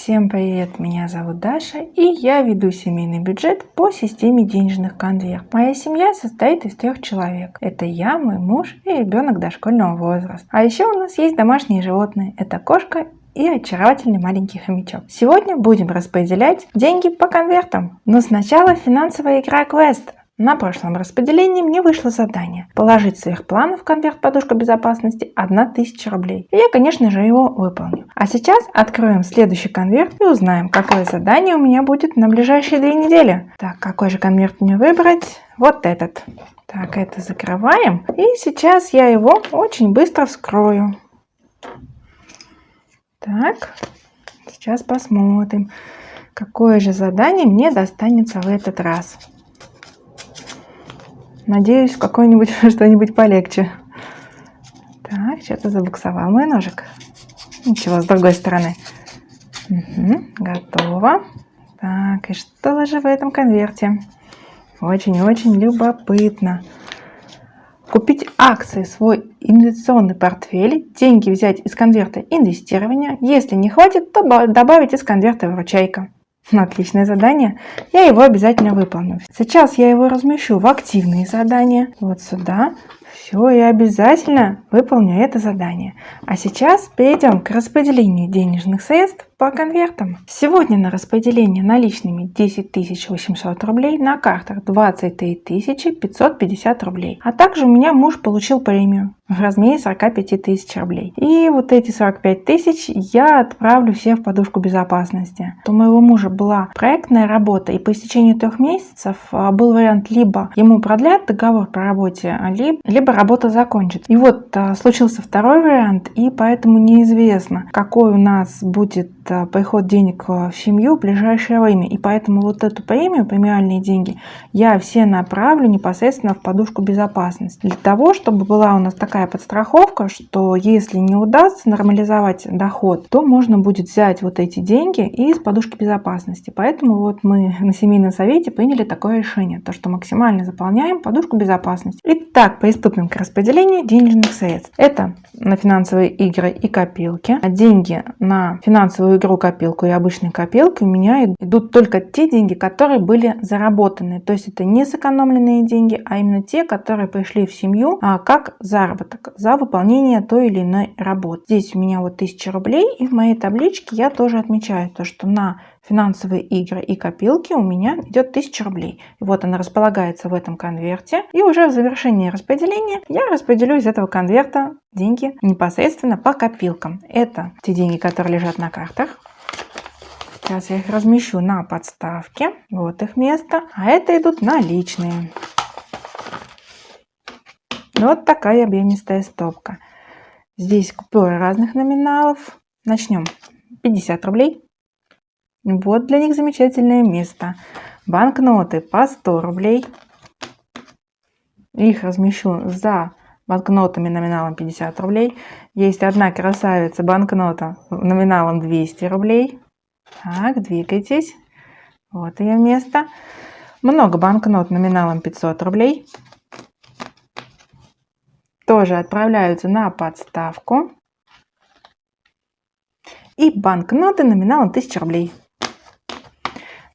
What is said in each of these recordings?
Всем привет, меня зовут Даша, и я веду семейный бюджет по системе денежных конвертов. Моя семья состоит из 3 человек. Это я, мой муж и ребенок дошкольного возраста. А еще у нас есть домашние животные. Это кошка и очаровательный маленький хомячок. Сегодня будем распределять деньги по конвертам. Но сначала финансовая игра квест. На прошлом распределении мне вышло задание положить в своих планов в конверт подушка безопасности 1000 рублей. И я, конечно же, его выполню. А сейчас откроем следующий конверт и узнаем, какое задание у меня будет на ближайшие 2 недели. Так, какой же конверт мне выбрать? Вот этот. Так, это закрываем. И сейчас я его очень быстро вскрою. Так, сейчас посмотрим, какое же задание мне достанется в этот раз. Надеюсь, какое-нибудь что-нибудь полегче. Так, что-то забуксовал мой ножик. Ничего, с другой стороны. Готово. Так, и что же в этом конверте? Очень-очень любопытно. Купить акции, свой инвестиционный портфель, деньги взять из конверта инвестирования. Если не хватит, то добавить из конверта выручайка. Отличное задание. Я его обязательно выполню. Сейчас я его размещу в активные задания. Вот сюда. Все, я обязательно выполню это задание. А сейчас перейдем к распределению денежных средств по конвертам. Сегодня на распределение наличными 10 800 рублей, на картах 23 550 рублей. А также у меня муж получил премию в размере 45 тысяч рублей. И вот эти 45 тысяч я отправлю все в подушку безопасности. У моего мужа была проектная работа, и по истечению 3 месяцев был вариант: либо ему продлят договор по работе, либо работа закончится. И вот случился второй вариант, и поэтому неизвестно, какой у нас будет приход денег в семью в ближайшее время. И поэтому вот эту премию, премиальные деньги, я все направлю непосредственно в подушку безопасности. Для того, чтобы была у нас такая подстраховка, что если не удастся нормализовать доход, то можно будет взять вот эти деньги из подушки безопасности. Поэтому вот мы на семейном совете приняли такое решение, то что максимально заполняем подушку безопасности. Итак, приступим к распределению денежных средств. Это на финансовые игры и копилки. А деньги на финансовую игру, копилку и обычные копилки у меня идут только те деньги, которые были заработаны. То есть это не сэкономленные деньги, а именно те, которые пришли в семью как заработок за выполнение той или иной работы. Здесь у меня вот 1000 рублей, и в моей табличке я тоже отмечаю то, что на финансовые игры и копилки у меня идет 1000 рублей. И вот она располагается в этом конверте. И уже в завершении распределения я распределю из этого конверта деньги непосредственно по копилкам. Это те деньги, которые лежат на картах. Сейчас я их размещу на подставке. Вот их место. А это идут наличные. Вот такая объемистая стопка. Здесь купюры разных номиналов. Начнем. 50 рублей. Вот для них замечательное место. Банкноты по 100 рублей. Их размещу за банкнотами номиналом 50 рублей. Есть одна красавица банкнота номиналом 200 рублей. Так, двигайтесь. Вот ее место. Много банкнот номиналом 500 рублей. Тоже отправляются на подставку. И банкноты номиналом 1000 рублей.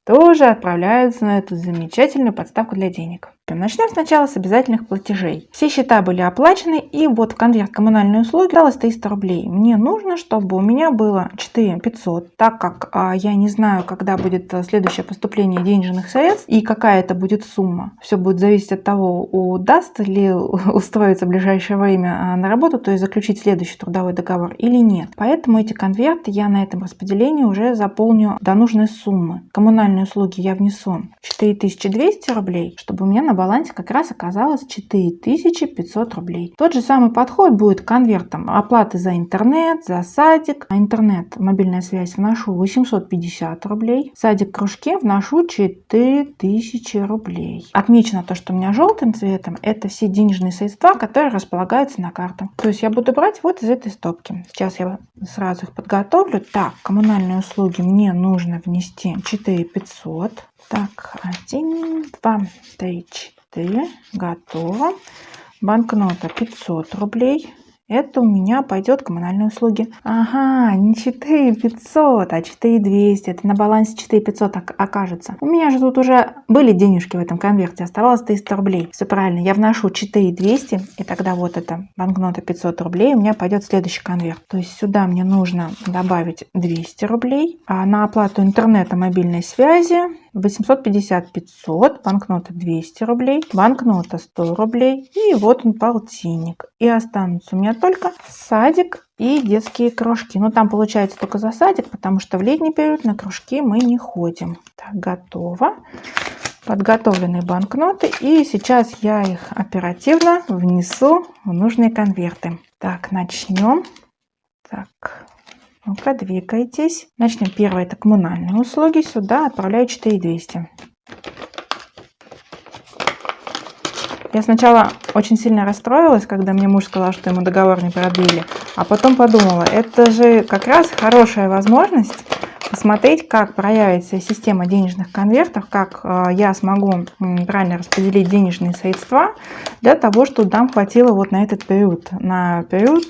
Тоже отправляются на эту замечательную подставку для денег. Начнем сначала с обязательных платежей. Все счета были оплачены, и вот в конверт коммунальные услуги осталось 300 рублей. Мне нужно, чтобы у меня было 4500, так как я не знаю, когда будет следующее поступление денежных средств и какая это будет сумма. Все будет зависеть от того, удастся ли устроиться в ближайшее время на работу, то есть заключить следующий трудовой договор или нет. Поэтому эти конверты я на этом распределении уже заполню до нужной суммы. Коммунальные услуги я внесу 4200 рублей, чтобы у меня на балансе как раз оказалось 4500 рублей. Тот же самый подход будет к конвертам. Оплаты за интернет, за садик. На интернет, мобильная связь вношу 850 рублей. Садик, кружки вношу 4000 рублей. Отмечено то, что у меня желтым цветом, это все денежные средства, которые располагаются на картах. То есть я буду брать вот из этой стопки. Сейчас я сразу их подготовлю. Так, коммунальные услуги мне нужно внести 4500. Так, 1, 2, 3, 4. Готово. Банкнота 500 рублей. Это у меня пойдет коммунальные услуги. Ага, не 4500, а 4200. Это на балансе 4500 окажется. У меня же тут уже были денежки в этом конверте. Оставалось 300 рублей. Все правильно. Я вношу 4200. И тогда вот эта банкнота 500 рублей у меня пойдет в следующий конверт. То есть сюда мне нужно добавить 200 рублей. А на оплату интернета, мобильной связи 850-500, банкнота 200 рублей, банкнота 100 рублей, и вот он полтинник. И останутся у меня только садик и детские кружки. Но там получается только за садик, потому что в летний период на кружки мы не ходим. Так, готово. Подготовлены банкноты, и сейчас я их оперативно внесу в нужные конверты. Так, начнем. Так. Ну-ка, двигайтесь. Начнем. Первое — это коммунальные услуги. Сюда отправляю 4200. Я сначала очень сильно расстроилась, когда мне муж сказал, что ему договор не продлили. А потом подумала, это же как раз хорошая возможность посмотреть, как проявится система денежных конвертов, как я смогу правильно распределить денежные средства для того, чтобы нам хватило вот на этот период, на период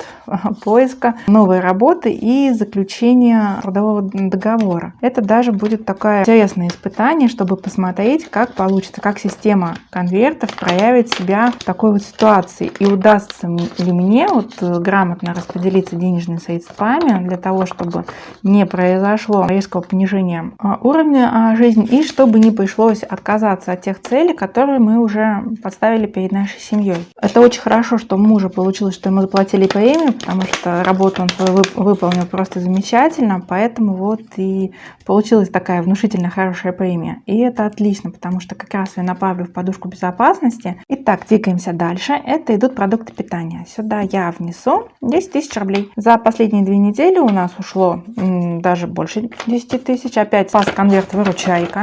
поиска новой работы и заключения трудового договора. Это даже будет такое интересное испытание, чтобы посмотреть, как получится, как система конвертов проявит себя в такой вот ситуации, и удастся ли мне вот грамотно распределиться денежными средствами для того, чтобы не произошло резкого понижения уровня жизни, и чтобы не пришлось отказаться от тех целей, которые мы уже поставили перед нашей семьей. Это очень хорошо, что у мужа получилось, что ему заплатили премию, потому что работу он свою выполнил просто замечательно, поэтому вот и получилась такая внушительно хорошая премия. И это отлично, потому что как раз я направлю в подушку безопасности. Итак, двигаемся дальше. Это идут продукты питания. Сюда я внесу 10 тысяч рублей. За последние 2 недели у нас ушло даже больше 10 тысяч. Опять спас конверт выручайка.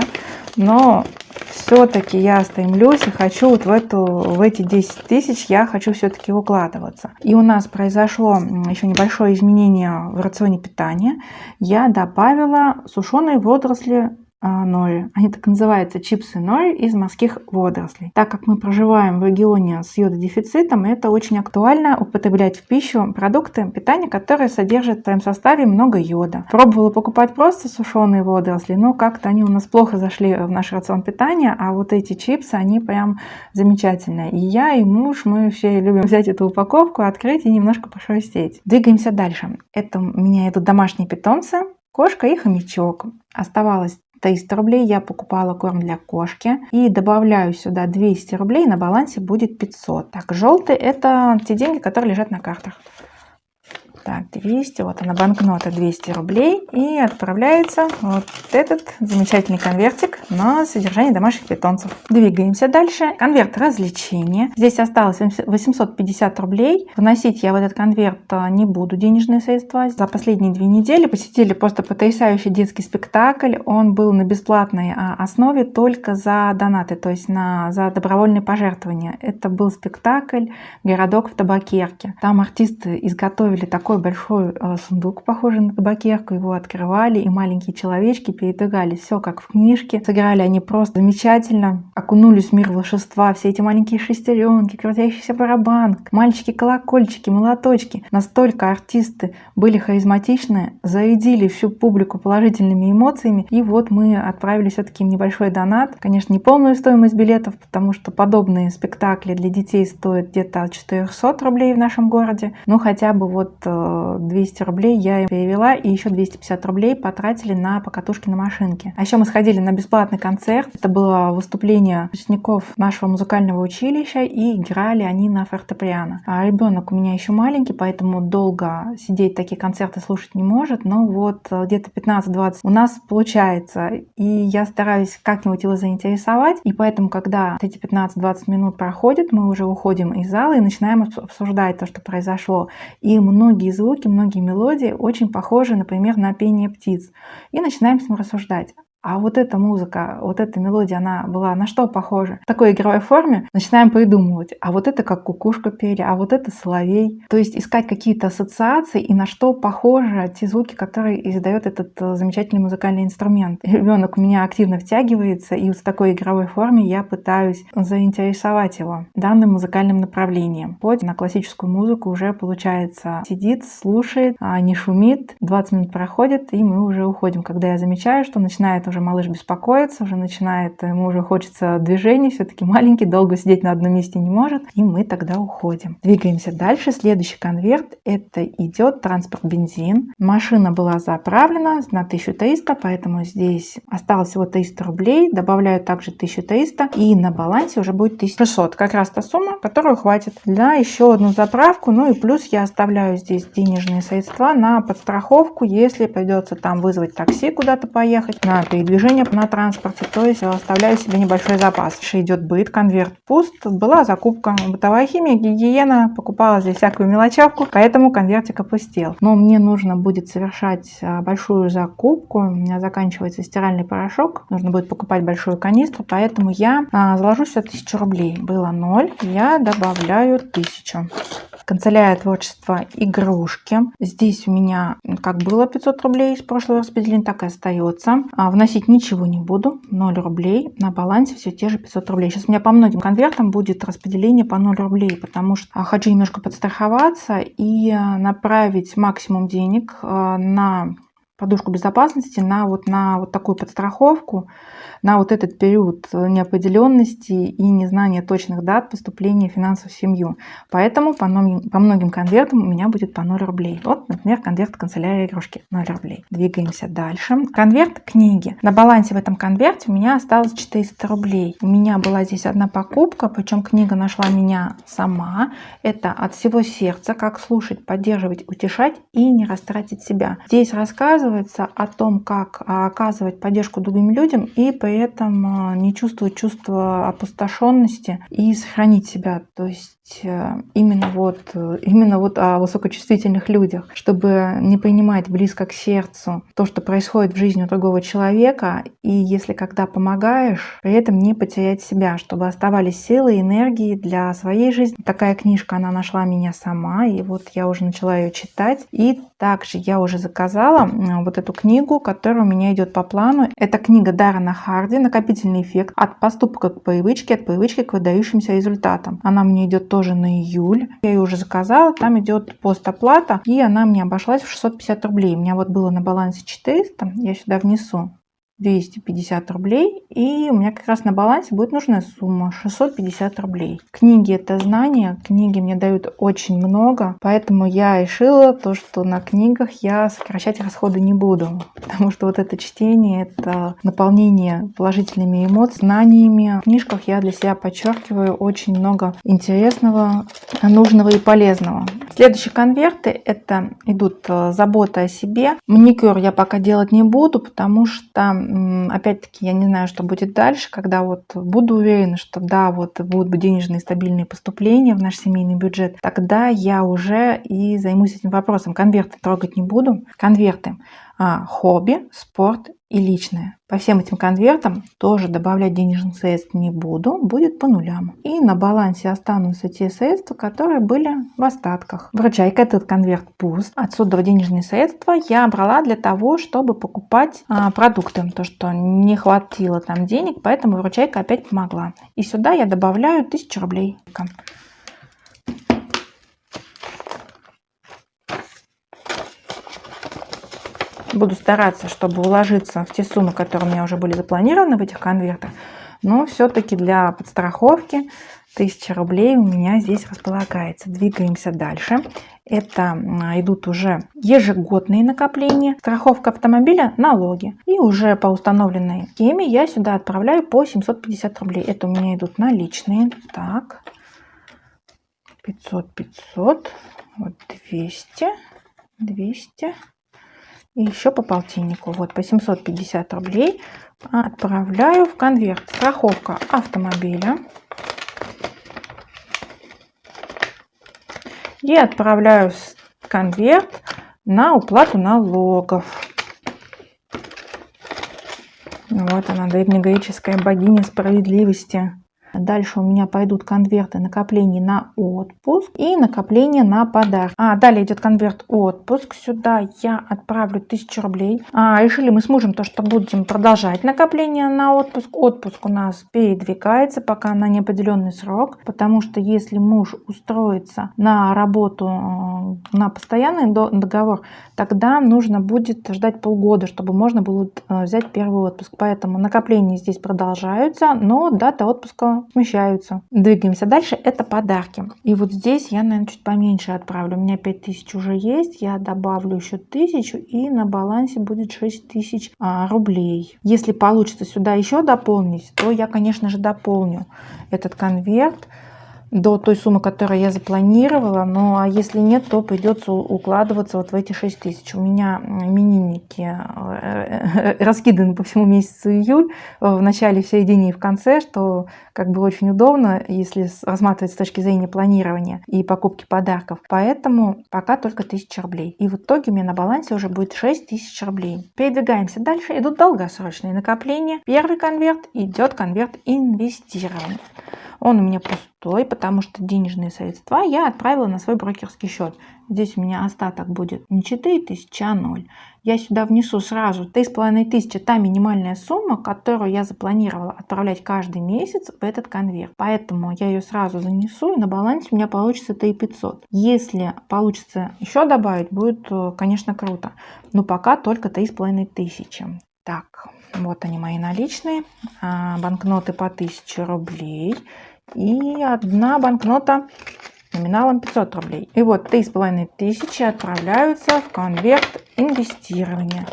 Но все-таки я стремлюсь и хочу вот в эти 10 тысяч я хочу все-таки укладываться. И у нас произошло еще небольшое изменение в рационе питания. Я добавила сушеные водоросли нори. Они так и называются, чипсы нори из морских водорослей. Так как мы проживаем в регионе с йододефицитом, это очень актуально употреблять в пищу продукты питания, которые содержат в своем составе много йода. Пробовала покупать просто сушеные водоросли, но как-то они у нас плохо зашли в наш рацион питания, а вот эти чипсы, они прям замечательные. И я, и муж, мы все любим взять эту упаковку, открыть и немножко пошерстеть. Двигаемся дальше. Это у меня идут домашние питомцы, кошка и хомячок. Оставалось 300 рублей, я покупала корм для кошки и добавляю сюда 200 рублей, на балансе будет 500. Так, желтый — это те деньги, которые лежат на картах. Так, 200, вот она, банкнота 200 рублей, и отправляется вот этот замечательный конвертик на содержание домашних питомцев. Двигаемся дальше. Конверт развлечения. Здесь осталось 850 рублей. Вносить я в этот конверт не буду денежные средства. За последние 2 недели посетили просто потрясающий детский спектакль. Он был на бесплатной основе только за донаты, то есть за добровольные пожертвования. Это был спектакль «Городок в табакерке». Там артисты изготовили такой большой сундук, похожий на табакерку, его открывали, и маленькие человечки передвигались, все как в книжке. Сыграли они просто замечательно, окунулись в мир волшебства, все эти маленькие шестеренки, крутящийся барабан, мальчики-колокольчики, молоточки. Настолько артисты были харизматичны, зарядили всю публику положительными эмоциями, и вот мы отправили все-таки небольшой донат. Конечно, не полную стоимость билетов, потому что подобные спектакли для детей стоят где-то от 400 рублей в нашем городе, но хотя бы вот 200 рублей я им перевела, и еще 250 рублей потратили на покатушки на машинке. А еще мы сходили на бесплатный концерт. Это было выступление выпускников нашего музыкального училища, и играли они на фортепиано. А ребенок у меня еще маленький, поэтому долго сидеть такие концерты слушать не может, но вот где-то 15-20 у нас получается, и я стараюсь как-нибудь его заинтересовать, и поэтому, когда эти 15-20 минут проходят, мы уже уходим из зала и начинаем обсуждать то, что произошло. И многие звуки, многие мелодии очень похожи, например, на пение птиц. И начинаем с ним рассуждать. а вот эта музыка, вот эта мелодия, она была на что похожа? В такой игровой форме начинаем придумывать, а вот это как кукушка пели, а вот это соловей. То есть искать какие-то ассоциации и на что похожи те звуки, которые издает этот замечательный музыкальный инструмент. Ребенок у меня активно втягивается, и вот в такой игровой форме я пытаюсь заинтересовать его данным музыкальным направлением. Хоть на классическую музыку уже получается сидит, слушает, не шумит, 20 минут проходит, и мы уже уходим. Когда я замечаю, что начинает уже малыш беспокоиться, уже начинает, ему уже хочется движений, все-таки маленький, долго сидеть на одном месте не может, и мы тогда уходим. Двигаемся дальше. Следующий конверт, это идет транспорт бензин. Машина была заправлена на 1300, поэтому здесь осталось всего 300 рублей, добавляю также 1300, и на балансе уже будет 1600. Как раз та сумма, которую хватит для еще одну заправку. Ну и плюс я оставляю здесь денежные средства на подстраховку, если придется там вызвать такси, куда-то поехать, на передвижение на транспорте, то есть оставляю себе небольшой запас. Дальше идет быт, конверт пуст, была закупка, бытовая химия, гигиена, покупала здесь всякую мелочевку, поэтому конвертик опустел. Но мне нужно будет совершать большую закупку, у меня заканчивается стиральный порошок, нужно будет покупать большую канистру, поэтому я заложу сюда 1000 рублей. Было 0, я добавляю 1000. Канцелярия творчества игрушки. Здесь у меня как было 500 рублей из прошлого распределения, так и остается. Вносить ничего не буду, 0 рублей. На балансе все те же 500 рублей. Сейчас у меня по многим конвертам будет распределение по 0 рублей, потому что хочу немножко подстраховаться и направить максимум денег на подушку безопасности, на вот такую подстраховку, на вот этот период неопределенности и незнания точных дат поступления финансов в семью. Поэтому по многим конвертам у меня будет по 0 рублей. Вот, например, конверт канцелярия игрушки 0 рублей. Двигаемся дальше. Конверт книги. На балансе в этом конверте у меня осталось 400 рублей. У меня была здесь одна покупка, причем книга нашла меня сама. Это «От всего сердца. Как слушать, поддерживать, утешать и не растратить себя». Здесь рассказывается о том, как оказывать поддержку другим людям и при этом не чувствовать чувство опустошенности и сохранить себя. То есть именно вот о высокочувствительных людях, чтобы не принимать близко к сердцу то, что происходит в жизни у другого человека, и если когда помогаешь, при этом не потерять себя, чтобы оставались силы и энергии для своей жизни. Такая книжка, она нашла меня сама, и вот я уже начала ее читать. И также я уже заказала вот эту книгу, которая у меня идет по плану. Это книга Даррена Харди «Накопительный эффект. От поступка к привычке, от привычки к выдающимся результатам». Она мне идет тоже на июль. Я ее уже заказала, там идет постоплата, и она мне обошлась в 650 рублей. У меня вот было на балансе 400, я сюда внесу 250 рублей, и у меня как раз на балансе будет нужная сумма 650 рублей. Книги — это знания, книги мне дают очень много, поэтому я решила то, что на книгах я сокращать расходы не буду, потому что вот это чтение, это наполнение положительными эмоциями, знаниями. В книжках я для себя подчеркиваю очень много интересного, нужного и полезного. Следующие конверты — это идут забота о себе. Маникюр я пока делать не буду, потому что опять-таки я не знаю, что будет дальше, когда вот буду уверена, что да, вот будут денежные стабильные поступления в наш семейный бюджет, тогда я уже и займусь этим вопросом. Конверты трогать не буду. Конверты хобби, спорт и личное. По всем этим конвертам тоже добавлять денежных средств не буду, будет по нулям. И на балансе останутся те средства, которые были в остатках. Выручайка, этот конверт пуст. Отсюда денежные средства я брала для того, чтобы покупать продукты. То, что не хватило там денег, поэтому выручайка опять помогла. И сюда я добавляю 1000 рублей. Буду стараться, чтобы уложиться в те суммы, которые у меня уже были запланированы в этих конвертах. Но все-таки для подстраховки 1000 рублей у меня здесь располагается. Двигаемся дальше. Это идут уже ежегодные накопления, страховка автомобиля, налоги. И уже по установленной схеме я сюда отправляю по 750 рублей. Это у меня идут наличные. Так, 500, 500, вот 200, 200. И еще по полтиннику. Вот по 750 рублей отправляю в конверт. Страховка автомобиля. И отправляю конверт на уплату налогов. Вот она, древнегреческая богиня справедливости. Дальше у меня пойдут конверты накоплений на отпуск и накопления на подарок. Далее идет конверт отпуск. Сюда я отправлю 1000 рублей. Решили мы с мужем то, что будем продолжать накопление на отпуск. Отпуск у нас передвигается пока на неопределенный срок, потому что если муж устроится на работу на постоянный договор, тогда нужно будет ждать полгода, чтобы можно было взять первый отпуск. Поэтому накопления здесь продолжаются, но дата отпуска смещаются. Двигаемся дальше. Это подарки. И вот здесь я, наверное, чуть поменьше отправлю. У меня 5000 уже есть. Я добавлю еще 1000, и на балансе будет 6000 рублей. Если получится сюда еще дополнить, то я, конечно же, дополню этот конверт до той суммы, которую я запланировала. Ну а если нет, то придется укладываться вот в эти 6000. У меня именинники раскиданы по всему месяцу июль, в начале, в середине и в конце, что как бы очень удобно, если рассматривать с точки зрения планирования и покупки подарков. Поэтому пока только 1000 рублей. И в итоге у меня на балансе уже будет 6000 рублей. Передвигаемся дальше. Идут долгосрочные накопления. Первый конверт идет конверт инвестирования. Он у меня пустой, потому что денежные средства я отправила на свой брокерский счет. Здесь у меня остаток будет не 4000, а 0. Я сюда внесу сразу 3500, та минимальная сумма, которую я запланировала отправлять каждый месяц в этот конверт. Поэтому я ее сразу занесу, и на балансе у меня получится 3500. Если получится еще добавить, будет, конечно, круто. Но пока только 3500. Так, вот они мои наличные. Банкноты по 1000 рублей. И одна банкнота номиналом 500 рублей. И вот 3500 отправляются в конверт инвестирования.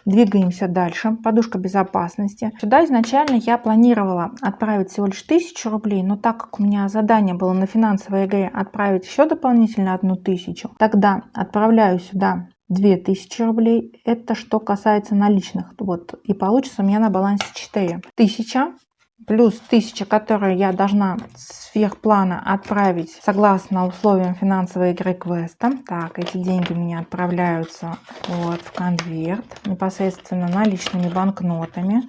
Двигаемся дальше. Подушка безопасности. Сюда изначально я планировала отправить всего лишь 1000 рублей, но так как у меня задание было на финансовой игре отправить еще дополнительно 1000, тогда отправляю сюда 2000 рублей. Это что касается наличных. Вот. И получится у меня на балансе 4000. Плюс 1000, которые я должна сверх плана отправить согласно условиям финансовой игры квеста. Так, эти деньги у меня отправляются вот в конверт непосредственно наличными банкнотами.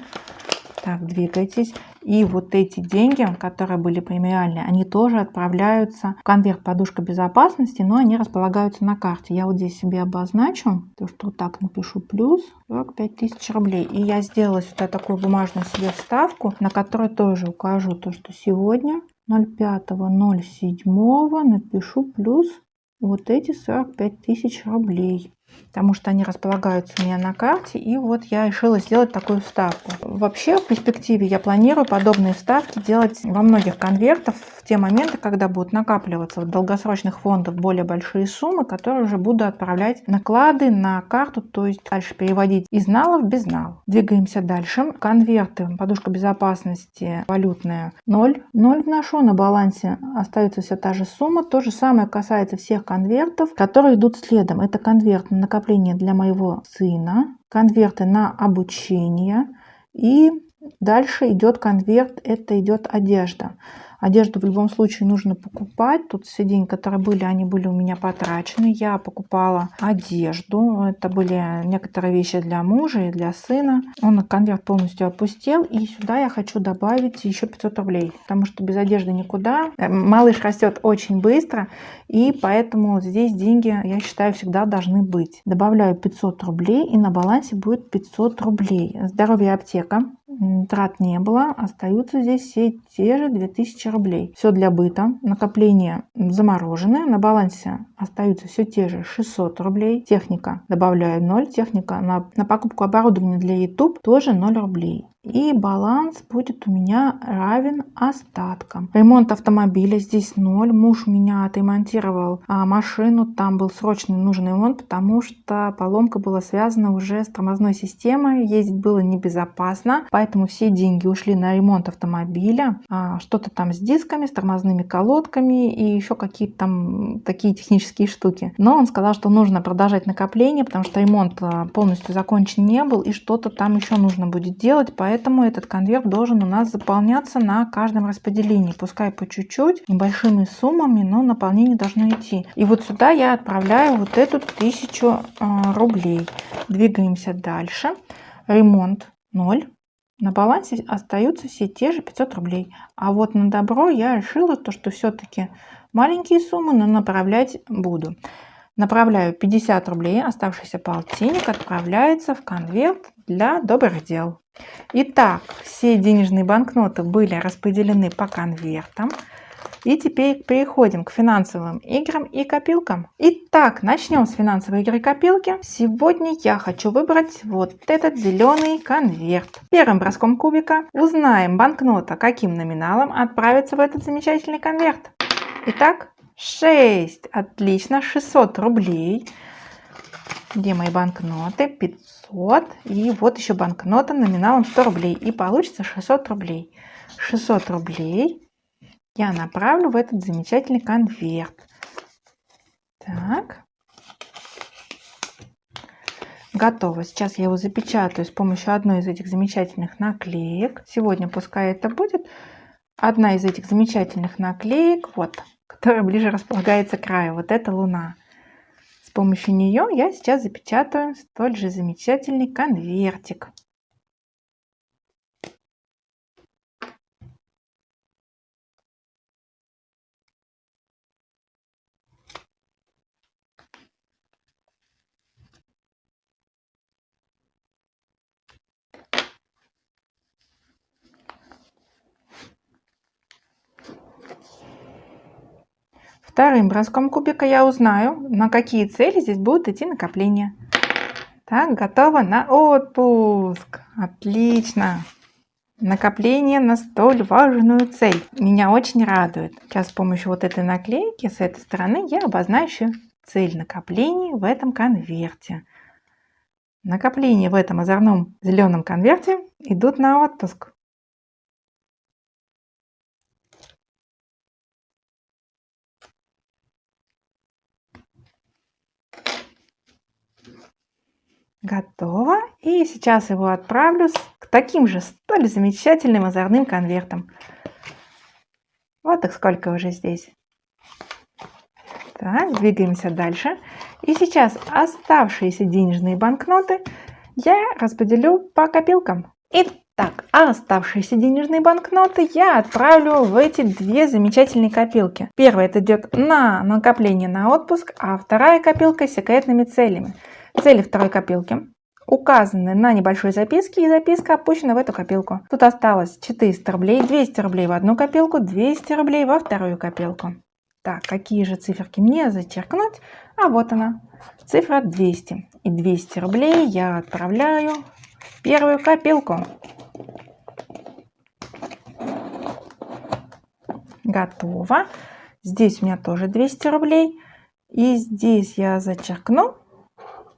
Так, двигайтесь. И вот эти деньги, которые были премиальные, они тоже отправляются в конверт подушка безопасности, но они располагаются на карте. Я вот здесь себе обозначу, то что вот так напишу плюс 45 тысяч рублей. И я сделала сюда такую бумажную себе вставку, на которой тоже укажу то, что сегодня 05.07 напишу плюс вот эти 45 тысяч рублей. Потому что они располагаются у меня на карте, и вот я решила сделать такую вставку. Вообще, в перспективе я планирую подобные вставки делать во многих конвертах в те моменты, когда будут накапливаться в долгосрочных фондах более большие суммы, которые уже буду отправлять наклады на карту, то есть дальше переводить из налов в безнал. Двигаемся дальше. Конверты, подушка безопасности валютная 0. 0 вношу, на балансе остается вся та же сумма. То же самое касается всех конвертов, которые идут следом. Это конверт на накопление для моего сына, конверты на обучение, и дальше идет конверт, это идет одежда. Одежду в любом случае нужно покупать. Тут все деньги, которые были, они были у меня потрачены. Я покупала одежду. Это были некоторые вещи для мужа и для сына. Он конверт полностью опустел. И сюда я хочу добавить еще 500 рублей. Потому что без одежды никуда. Малыш растет очень быстро. И поэтому здесь деньги, я считаю, всегда должны быть. Добавляю 500 рублей. И на балансе будет 500 рублей. Здоровье аптека. Трат не было, остаются здесь все те же 2000 рублей. Все для быта, накопление замороженное, на балансе остаются все те же 600 рублей. Техника добавляю 0, техника на покупку оборудования для YouTube тоже 0 рублей. И баланс будет у меня равен остаткам. Ремонт автомобиля здесь 0. Муж у меня отремонтировал машину. Там был срочный нужный ремонт, потому что поломка была связана уже с тормозной системой. Ездить было небезопасно. Поэтому все деньги ушли на ремонт автомобиля. Что-то там с дисками, с тормозными колодками и еще какие-то там такие технические штуки. Но он сказал, что нужно продолжать накопление, потому что ремонт полностью закончен не был. И что-то там еще нужно будет делать. Поэтому этот конверт должен у нас заполняться на каждом распределении. Пускай по чуть-чуть, небольшими суммами, но наполнение должно идти. И вот сюда я отправляю вот эту 1000 рублей. Двигаемся дальше. Ремонт 0. На балансе остаются все те же 500 рублей. А вот на добро я решила, что все-таки маленькие суммы, но направлять буду. Направляю 50 рублей, оставшийся полтинник отправляется в конверт для добрых дел. Итак, все денежные банкноты были распределены по конвертам. И теперь переходим к финансовым играм и копилкам. Итак, начнем с финансовой игры копилки. Сегодня я хочу выбрать вот этот зеленый конверт. Первым броском кубика узнаем банкнота, каким номиналом отправится в этот замечательный конверт. Итак, 6. Отлично, 600 рублей. Где мои банкноты? 500. И вот еще банкнота номиналом 100 рублей. И получится 600 рублей. 600 рублей я направлю в этот замечательный конверт. Так. Готово. Сейчас я его запечатаю с помощью одной из этих замечательных наклеек. Сегодня пускай это будет одна из этих замечательных наклеек, вот, которая ближе располагается к краю. Вот это луна. С помощью нее я сейчас запечатаю столь же замечательный конвертик. Вторым броском кубика я узнаю, на какие цели здесь будут идти накопления. Так, готово на отпуск. Отлично. Накопление на столь важную цель. Меня очень радует. Сейчас с помощью вот этой наклейки с этой стороны я обозначу цель накоплений в этом конверте. Накопления в этом озорном зеленом конверте идут на отпуск. Готово. И сейчас его отправлю к таким же столь замечательным озорным конвертам. Вот их сколько уже здесь. Так, двигаемся дальше. И сейчас оставшиеся денежные банкноты я распределю по копилкам. Итак, оставшиеся денежные банкноты я отправлю в эти две замечательные копилки. Первая это идет на накопление на отпуск, а вторая копилка с секретными целями. Цели второй копилки указаны на небольшой записке, и записка опущена в эту копилку. Тут осталось 400 рублей, 200 рублей в одну копилку, 200 рублей во вторую копилку. Так, какие же циферки мне зачеркнуть? А вот она, цифра 200. И 200 рублей я отправляю в первую копилку. Готово. Здесь у меня тоже 200 рублей. И здесь я зачеркну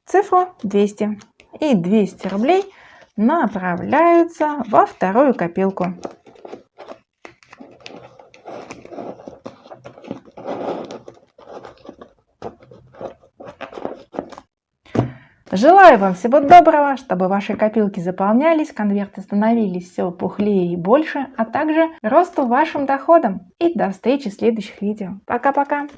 цифру 200. И 200 рублей направляются во вторую копилку. Желаю вам всего доброго, чтобы ваши копилки заполнялись, конверты становились все пухлее и больше, а также росту вашим доходам. И до встречи в следующих видео. Пока-пока!